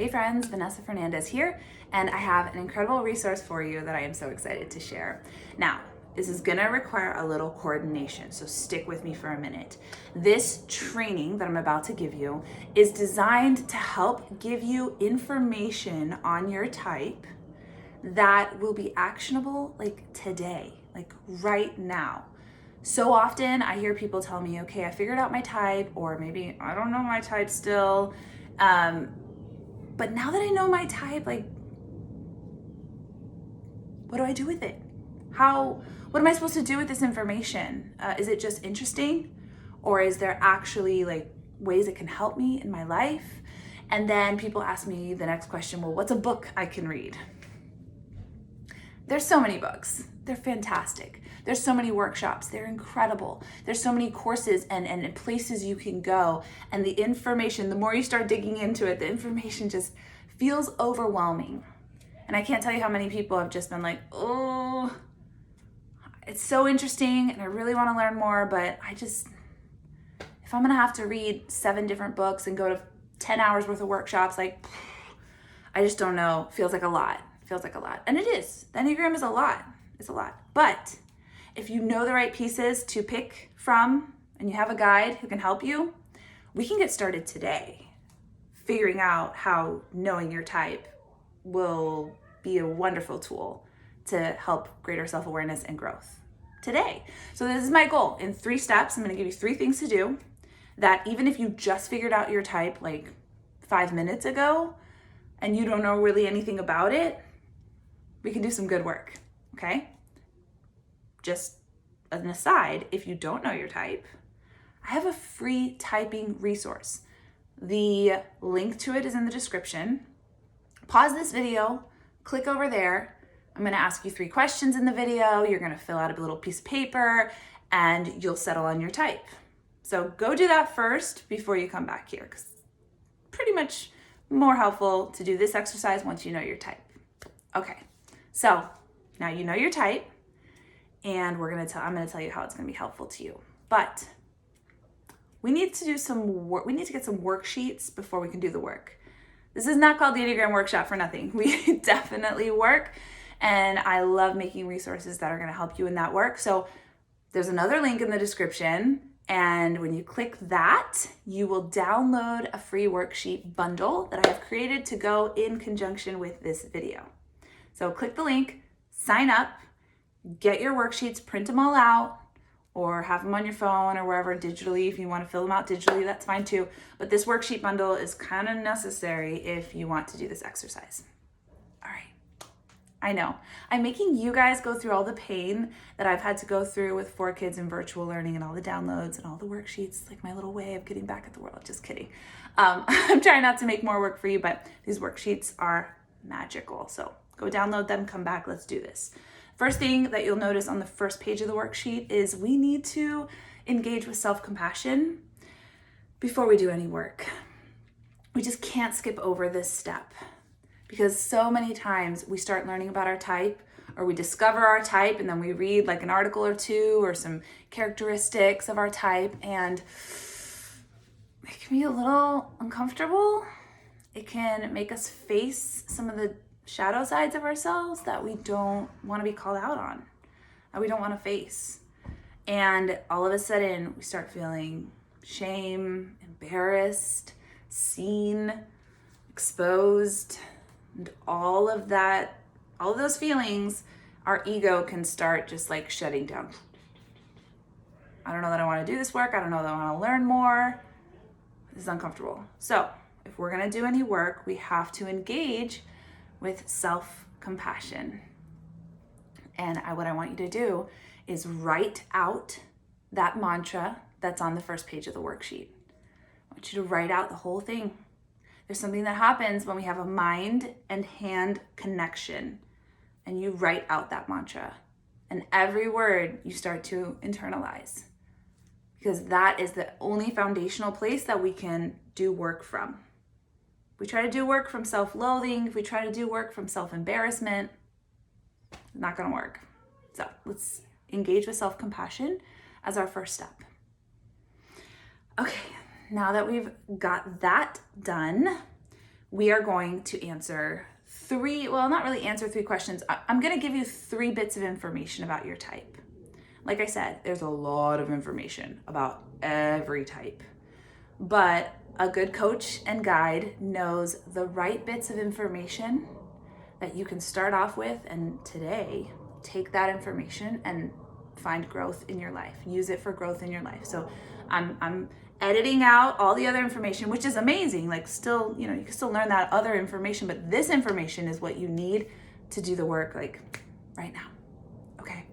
Hey friends, Vanessa Fernandez here, and I have an incredible resource for you that I am so excited to share. Now, this is gonna require a little coordination, so stick with me for a minute. This training that I'm about to give you is designed to help give you information on your type that will be actionable like today, like right now. So often I hear people tell me, okay, I figured out my type, or maybe I don't know my type still. But now that I know my type, like, what do I do with it? What am I supposed to do with this information? Is it just interesting? Or is there actually like ways it can help me in my life? And then people ask me the next question, well, what's a book I can read? There's so many books. They're fantastic. There's so many workshops. They're incredible. There's so many courses and places you can go. And the information, the more you start digging into it, the information just feels overwhelming. And I can't tell you how many people have just been like, oh, it's so interesting and I really want to learn more, but if I'm going to have to read 7 different books and go to 10 hours worth of workshops, like, I just don't know. Feels like a lot. And it is. The Enneagram is a lot. It's a lot. But if you know the right pieces to pick from and you have a guide who can help you, we can get started today figuring out how knowing your type will be a wonderful tool to help greater self-awareness and growth today. So this is my goal. In 3 steps, I'm going to give you 3 things to do that even if you just figured out your type like 5 minutes ago and you don't know really anything about it, we can do some good work, okay? Just an aside, if you don't know your type, I have a free typing resource. The link to it is in the description. Pause this video, click over there. I'm gonna ask you 3 questions in the video. You're gonna fill out a little piece of paper and you'll settle on your type. So go do that first before you come back here, because pretty much more helpful to do this exercise once you know your type. Okay, so now you know your type, and I'm gonna tell you how it's gonna be helpful to you. But we need to do some work. We need to get some worksheets before we can do the work. This is not called the Enneagram Workshop for nothing. We definitely work, and I love making resources that are gonna help you in that work. So there's another link in the description, and when you click that, you will download a free worksheet bundle that I have created to go in conjunction with this video. So click the link, sign up, get your worksheets, print them all out, or have them on your phone or wherever digitally. If you want to fill them out digitally, that's fine too. But this worksheet bundle is kind of necessary if you want to do this exercise. All right. I know. I'm making you guys go through all the pain that I've had to go through with 4 kids in virtual learning and all the downloads and all the worksheets, like my little way of getting back at the world. Just kidding. I'm trying not to make more work for you, but these worksheets are magical. So go download them, come back, let's do this. First thing that you'll notice on the first page of the worksheet is we need to engage with self-compassion before we do any work. We just can't skip over this step, because so many times we start learning about our type, or we discover our type and then we read like an article or 2 or some characteristics of our type, and it can be a little uncomfortable. It can make us face some of the shadow sides of ourselves that we don't want to be called out on, that we don't want to face. And all of a sudden we start feeling shame, embarrassed, seen, exposed, and all of those feelings, our ego can start just like shutting down. I don't know that I want to do this work. I don't know that I want to learn more. This is uncomfortable. So if we're going to do any work, we have to engage with self-compassion. And what I want you to do is write out that mantra that's on the first page of the worksheet. I want you to write out the whole thing. There's something that happens when we have a mind and hand connection, and you write out that mantra. And every word you start to internalize, because that is the only foundational place that we can do work from. If we try to do work from self-loathing, if we try to do work from self-embarrassment, it's not gonna work. So let's engage with self-compassion as our first step. Okay, now that we've got that done, we are going to answer not really answer 3 questions. I'm going to give you 3 bits of information about your type. Like I said, there's a lot of information about every type, but a good coach and guide knows the right bits of information that you can start off with, and today take that information and find growth in your life. Use it for growth in your life. So I'm editing out all the other information, which is amazing. Like still, you can still learn that other information, but this information is what you need to do the work like right now. Okay.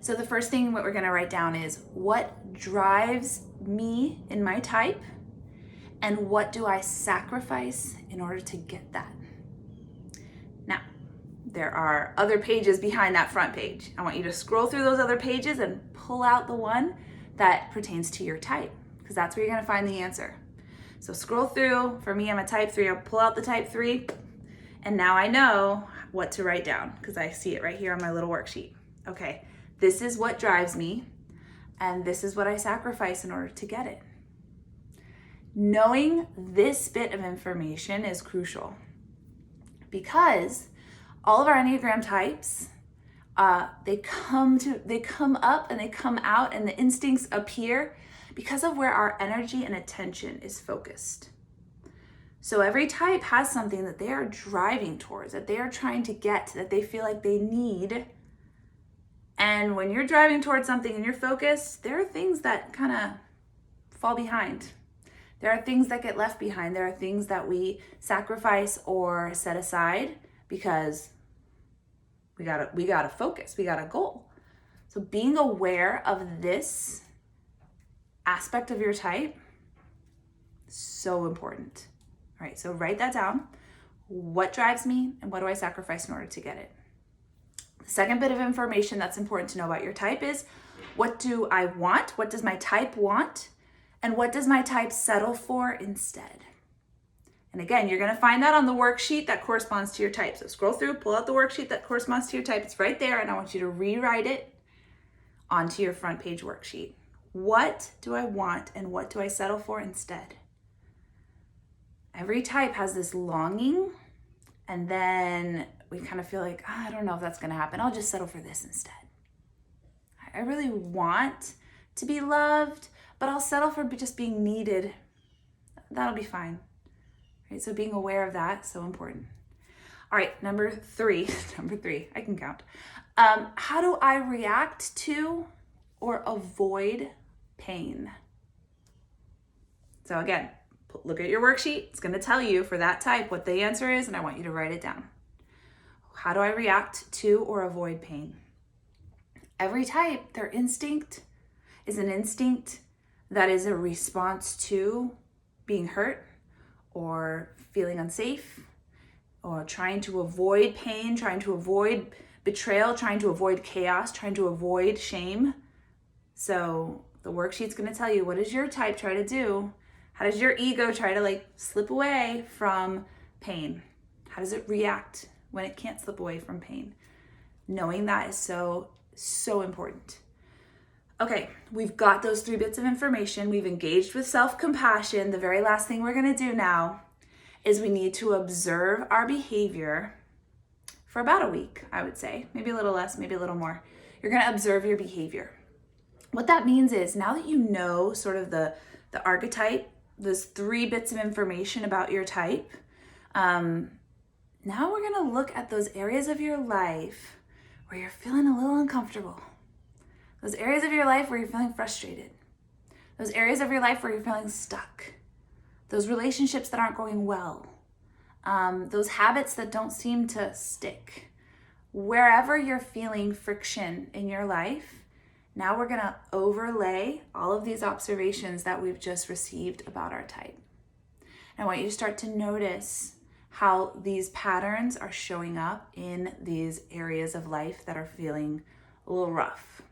So the first thing what we're going to write down is what drives me in my type and what do I sacrifice in order to get that? Now, there are other pages behind that front page. I want you to scroll through those other pages and pull out the one that pertains to your type, because that's where you're going to find the answer. So scroll through. For me, I'm a type 3. I'll pull out the type 3, and now I know what to write down because I see it right here on my little worksheet. Okay, this is what drives me, and this is what I sacrifice in order to get it. Knowing this bit of information is crucial because all of our Enneagram types, they come up and they come out, and the instincts appear because of where our energy and attention is focused. So every type has something that they are driving towards, that they are trying to get, that they feel like they need. And when you're driving towards something and you're focused, there are things that kind of fall behind. There are things that get left behind. There are things that we sacrifice or set aside because we gotta focus. We got a goal. So being aware of this aspect of your type, so important. All right, so write that down. What drives me and what do I sacrifice in order to get it? The second bit of information that's important to know about your type is what do I want? What does my type want? And what does my type settle for instead? And again, you're going to find that on the worksheet that corresponds to your type. So scroll through, pull out the worksheet that corresponds to your type. It's right there, and I want you to rewrite it onto your front page worksheet. What do I want and what do I settle for instead? Every type has this longing, and then we kind of feel like, I don't know if that's going to happen. I'll just settle for this instead. I really want to be loved, but I'll settle for just being needed. That'll be fine. Right, so being aware of that, so important. All right, number three, I can count. How do I react to or avoid pain? So again, look at your worksheet. It's going to tell you for that type what the answer is, and I want you to write it down. How do I react to or avoid pain? Every type, their instinct is an instinct that is a response to being hurt or feeling unsafe or trying to avoid pain, trying to avoid betrayal, trying to avoid chaos, trying to avoid shame. So the worksheet's going to tell you, what does your type try to do? How does your ego try to slip away from pain? How does it react when it can't slip away from pain? Knowing that is so, so important. Okay, we've got those 3 bits of information. We've engaged with self-compassion. The very last thing we're going to do now is we need to observe our behavior for about a week, I would say. Maybe a little less, maybe a little more. You're going to observe your behavior. What that means is now that you know sort of the archetype, those 3 bits of information about your type, now we're going to look at those areas of your life where you're feeling a little uncomfortable. Those areas of your life where you're feeling frustrated. Those areas of your life where you're feeling stuck. Those relationships that aren't going well. Those habits that don't seem to stick. Wherever you're feeling friction in your life, now we're going to overlay all of these observations that we've just received about our type. And I want you to start to notice how these patterns are showing up in these areas of life that are feeling a little rough.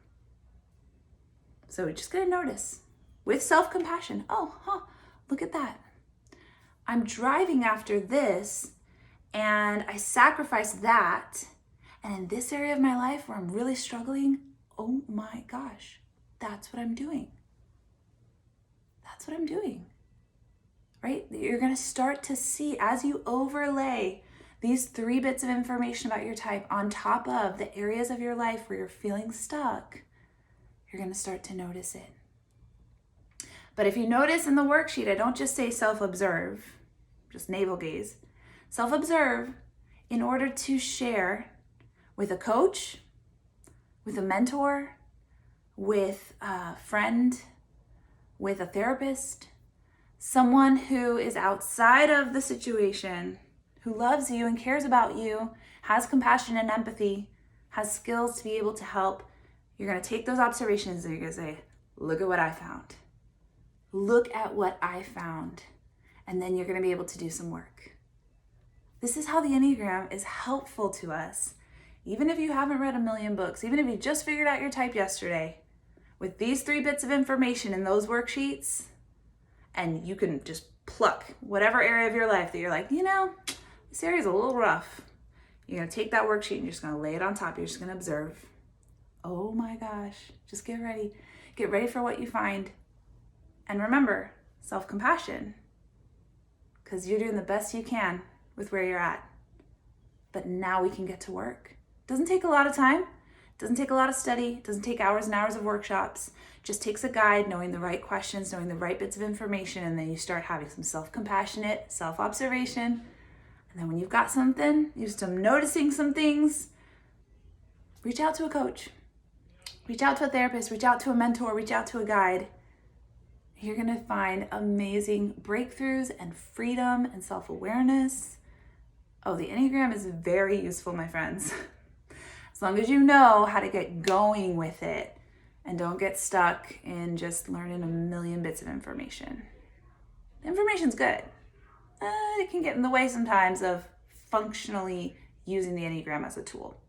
So we're just going to notice with self-compassion. Look at that. I'm driving after this and I sacrifice that. And in this area of my life where I'm really struggling, oh my gosh, that's what I'm doing. That's what I'm doing. right? You're going to start to see as you overlay these 3 bits of information about your type on top of the areas of your life where you're feeling stuck, you're going to start to notice it. But if you notice in the worksheet, I don't just say self-observe, just navel gaze. Self-observe in order to share with a coach, with a mentor, with a friend, with a therapist, someone who is outside of the situation, who loves you and cares about you, has compassion and empathy, has skills to be able to help. You're going to take those observations and you're going to say, look at what I found. Look at what I found. And then you're going to be able to do some work. This is how the Enneagram is helpful to us. Even if you haven't read a million books, even if you just figured out your type yesterday, with these 3 bits of information in those worksheets, and you can just pluck whatever area of your life that you're like, this area's a little rough. You're going to take that worksheet and you're just going to lay it on top. You're just going to observe. Oh my gosh, just get ready. Get ready for what you find. And remember, self-compassion, because you're doing the best you can with where you're at. But now we can get to work. Doesn't take a lot of time. Doesn't take a lot of study. Doesn't take hours and hours of workshops. Just takes a guide, knowing the right questions, knowing the right bits of information, and then you start having some self-compassionate self-observation. And then when you've got something, you start noticing some things, reach out to a coach. Reach out to a therapist. Reach out to a mentor. Reach out to a guide. You're going to find amazing breakthroughs and freedom and self-awareness. Oh, the Enneagram is very useful, my friends. As long as you know how to get going with it and don't get stuck in just learning a million bits of information. The information's good. It can get in the way sometimes of functionally using the Enneagram as a tool.